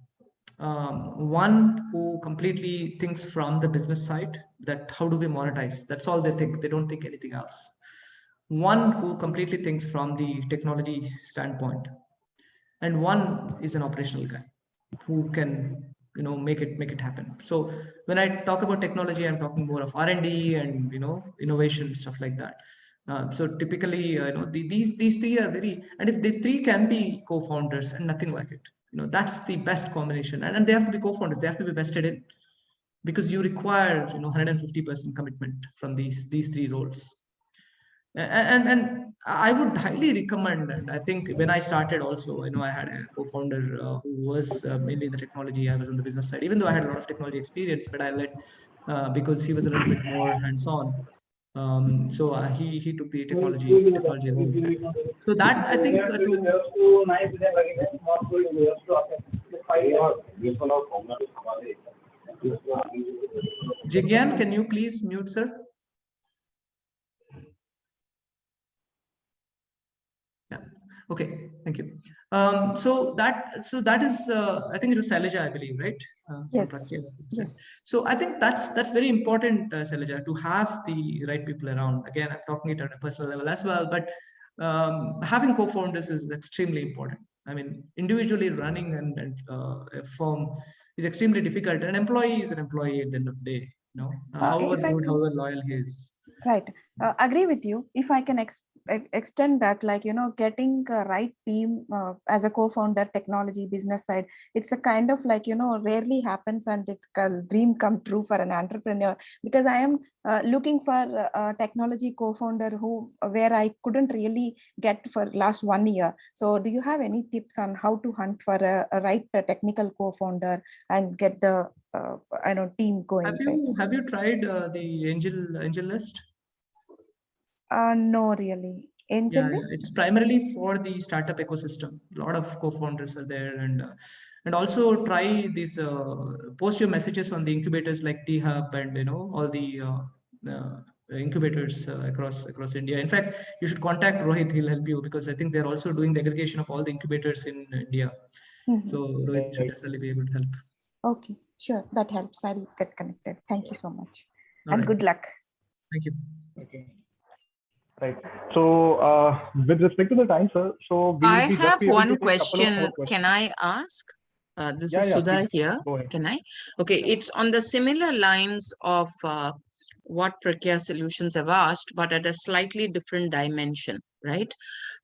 One who completely thinks from the business side, that how do we monetize? That's all they think. They don't think anything else. One who completely thinks from the technology standpoint, and one is an operational guy who can make it happen. So when I talk about technology, I'm talking more of R&D and innovation, stuff like that. So typically these 3 are very, and if the 3 can be co-founders and nothing like it, that's the best combination. And they have to be co-founders, they have to be vested in, because you require 150% commitment from these 3 roles. And I would highly recommend, and I think when I started also, I had a co-founder who was mainly in the technology. I was on the business side, even though I had a lot of technology experience, but I let because he was a little bit more hands-on. So he took the technology role. So that, I think, Jigyan, can you please mute, sir? Yeah. Okay. Thank you. So that is, I think it was Sailaja, I believe, right? Yes. Yes. So I think that's very important, Sailaja, to have the right people around. Again, I'm talking it on a personal level as well, but having co-founders is extremely important. I mean, individually running and a firm is extremely difficult. An employee is an employee at the end of the day. However good, however loyal he is. Right. Agree with you. If I can extend that, getting a right team as a co-founder, technology, business side, it's a kind of rarely happens, and it's a dream come true for an entrepreneur, because I am looking for a technology co-founder where I couldn't really get for last 1 year. So do you have any tips on how to hunt for a right technical co-founder and get the team going? Have you tried the angel list? No, really. Angel list? It's primarily for the startup ecosystem. A lot of co-founders are there, and also try these post your messages on the incubators like T-Hub and all the incubators across India. In fact, you should contact Rohit. He'll help you, because I think they're also doing the aggregation of all the incubators in India. Mm-hmm. So Rohit should definitely be able to help. Okay, sure. That helps. I'll get connected. Thank you so much. All and right. Good luck. Thank you. Okay. Right. So with respect to the time, sir, so I have one question. Can I ask? This is Sudha please. here. Can I? Okay, it's on the similar lines of what Pragya Solutions have asked, but at a slightly different dimension, right?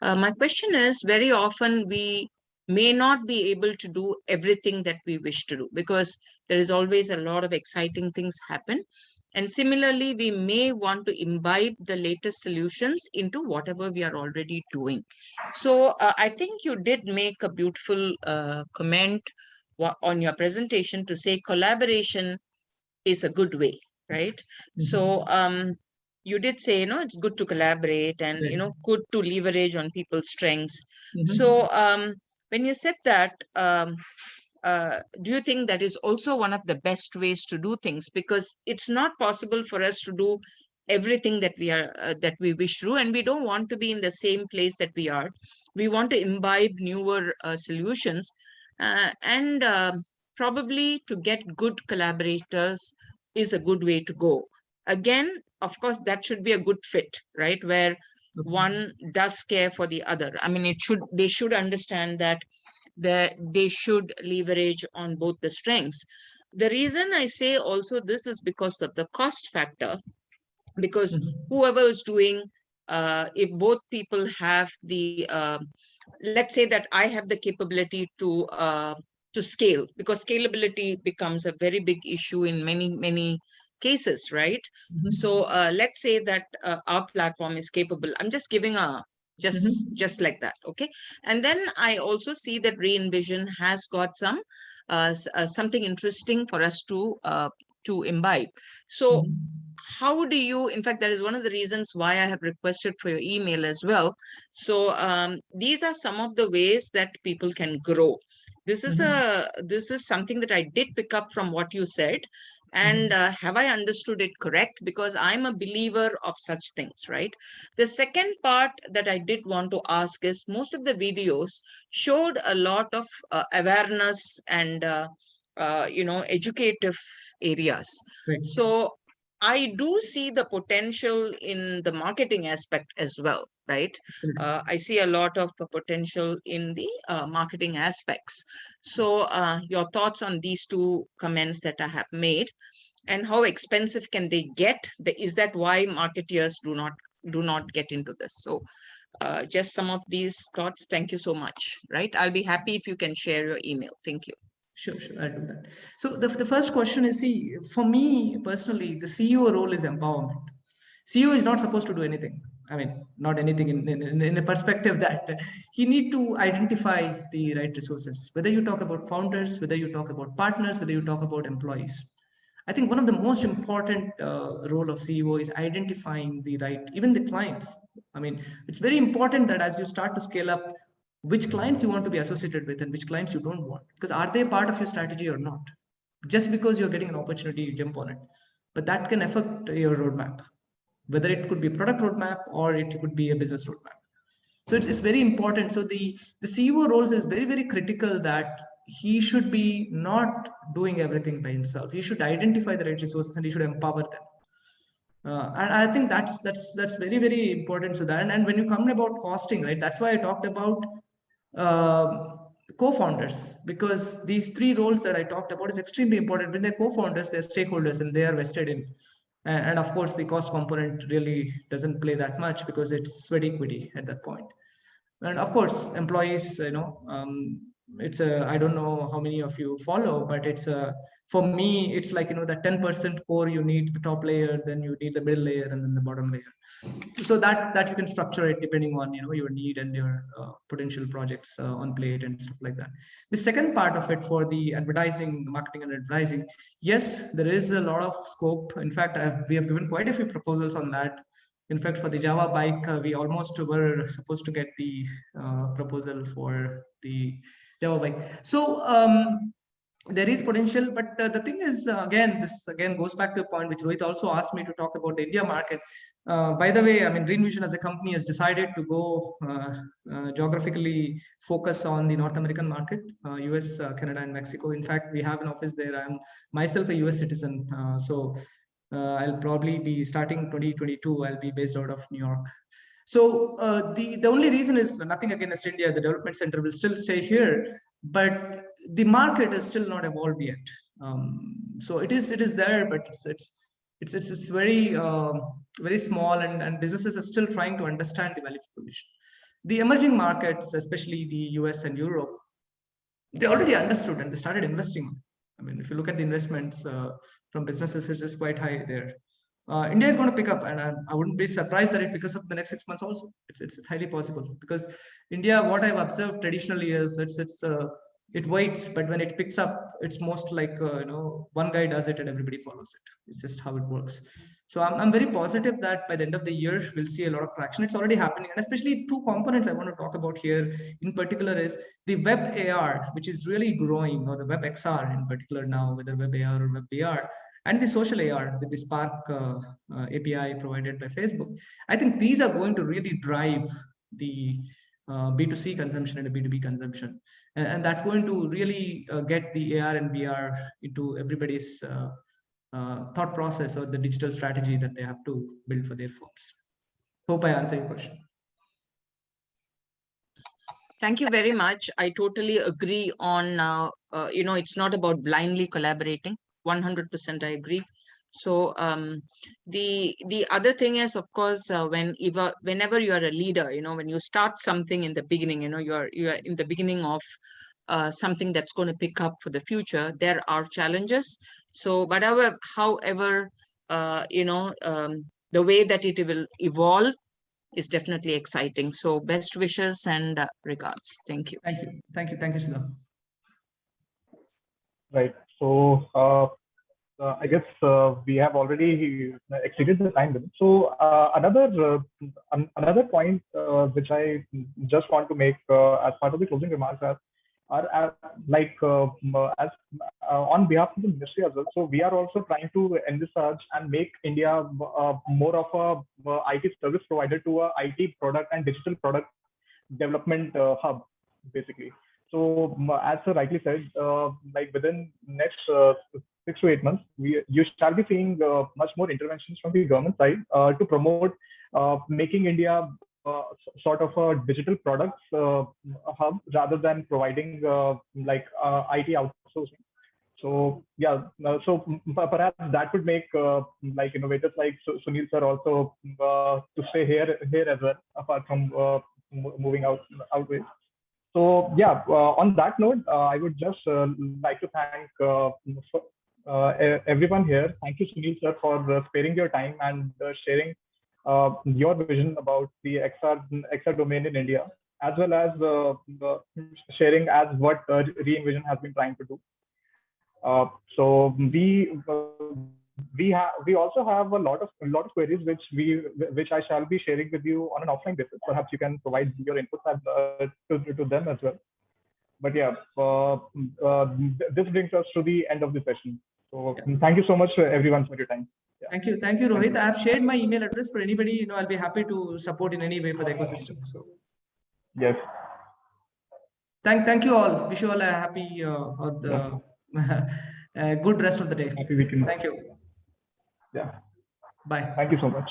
My question is, very often we may not be able to do everything that we wish to do, because there is always a lot of exciting things happen. And similarly, we may want to imbibe the latest solutions into whatever we are already doing. So I think you did make a beautiful comment on your presentation to say collaboration is a good way, right? So you did say, you know, it's good to collaborate and, you know, good to leverage on people's strengths. So when you said that, do you think that is also one of the best ways to do things? Because it's not possible for us to do everything that we are that we wish to do, and we don't want to be in the same place that we are. We want to imbibe newer solutions, and probably to get good collaborators is a good way to go. Again, of course, that should be a good fit, right? Where one does care for the other. I mean, they should understand that they should leverage on both the strengths. The reason I say also this is because of the cost factor, because whoever is doing, if both people have the, let's say that I have the capability to scale, because scalability becomes a very big issue in many cases, right? So let's say that our platform is capable. I'm just giving a just like that, okay? And then I also see that Re-Envision has got some something interesting for us to imbibe. So how do you, in fact, that is one of the reasons why I have requested for your email as well. So these are some of the ways that people can grow. This is something that I did pick up from what you said. And have I understood it correct? Because I'm a believer of such things, right? The second part that I did want to ask is, most of the videos showed a lot of awareness and you know, educative areas. So I do see the potential in the marketing aspect as well, right? I see a lot of potential in the marketing aspects. So your thoughts on these two comments that I have made, and how expensive can they get? Is that why marketeers do not get into this? So just some of these thoughts. Thank you so much, right? I'll be happy if you can share your email. Thank you. Sure, I'll do that. So the first question is, see, for me personally, the CEO role is empowerment. CEO is not supposed to do anything. I mean, not anything in a perspective that he need to identify the right resources, whether you talk about founders, whether you talk about partners, whether you talk about employees. I think one of the most important role of CEO is identifying the right, even the clients. I mean, it's very important that as you start to scale up, which clients you want to be associated with and which clients you don't want, because are they part of your strategy or not? Just because you're getting an opportunity, you jump on it, but that can affect your roadmap, whether it could be a product roadmap or it could be a business roadmap. So it's very important. So the CEO roles is very critical, that he should be not doing everything by himself. He should identify the right resources and he should empower them. And I think that's very important. So that, and when you come about costing, right, that's why I talked about co-founders, because these three roles that I talked about is extremely important. When they're co-founders, they're stakeholders and they are vested in. And of course, the cost component really doesn't play that much because it's sweat equity at that point. And of course, employees, you know, it's a, I don't know how many of you follow, but it's a, for me, it's like, you know, that 10% core, you need the top layer, then you need the middle layer, and then the bottom layer. So that you can structure it depending on, you know, your need and your potential projects on plate and stuff like that. The second part of it for the advertising, marketing and advertising, yes, there is a lot of scope. In fact, we have given quite a few proposals on that. In fact, for the Java bike, we almost were supposed to get the proposal for the Java bike. So there is potential, but the thing is, this goes back to a point which Rohit also asked me to talk about the India market. By the way, I mean, Re-Envision as a company has decided to go geographically focus on the North American market, US, Canada, and Mexico. In fact, we have an office there. I'm myself a US citizen, so I'll probably be starting 2022. I'll be based out of New York. So the only reason is nothing against India. The development center will still stay here, but the market is still not evolved yet. So it is there, but it's very very small, and businesses are still trying to understand the value proposition. The emerging markets, especially the US and Europe, they already understood and they started investing. I mean, if you look at the investments from businesses, it's just quite high there. India is going to pick up, and I wouldn't be surprised that it picks up in the next 6 months also. It's highly possible, because India, what I've observed traditionally is it waits, but when it picks up, it's most like one guy does it and everybody follows it. It's just how it works. So I'm very positive that by the end of the year we'll see a lot of traction. It's already happening, and especially two components I want to talk about here in particular is the web AR, which is really growing, or the web XR in particular now, whether web AR or web VR, and the social AR with the Spark API provided by Facebook. I think these are going to really drive the B2C consumption and the B2B consumption. And that's going to really get the AR and VR into everybody's thought process or the digital strategy that they have to build for their phones. Hope I answered your question. Thank you very much. I totally agree on, it's not about blindly collaborating. 100% I agree. So the other thing is, of course, whenever you are a leader, when you start something in the beginning, you are in the beginning of something that's going to pick up for the future, there are challenges. So, but however, the way that it will evolve is definitely exciting. So best wishes and regards. Thank you. Thank you, Sudha. Right. So I guess we have already exceeded the time limit. So another point which I just want to make as part of the closing remarks are on behalf of the ministry as well. So we are also trying to envisage and make India more of a IT service provider to a IT product and digital product development hub, basically. So as sir rightly said, within next 6 to 8 months, you shall be seeing much more interventions from the government side to promote making India sort of a digital products hub rather than providing IT outsourcing. So yeah, so perhaps that would make innovators like Sunil sir also to stay here as well, apart from moving outways. So yeah, on that note, I would just like to thank everyone here. Thank you, Sunil sir, for sparing your time and sharing your vision about the XR domain in India, as well as sharing as what Re-Envision has been trying to do. So we also have a lot of queries which I shall be sharing with you on an offline basis. Perhaps you can provide your inputs to them as well. But yeah, this brings us to the end of the session. So thank you so much everyone for your time. Yeah. Thank you, Rohit. I've shared my email address for anybody. I'll be happy to support in any way for the ecosystem. So yes. Thank you all. Wish you all a happy good rest of the day. Happy weekend. Thank you. Yeah. Bye. Thank you so much.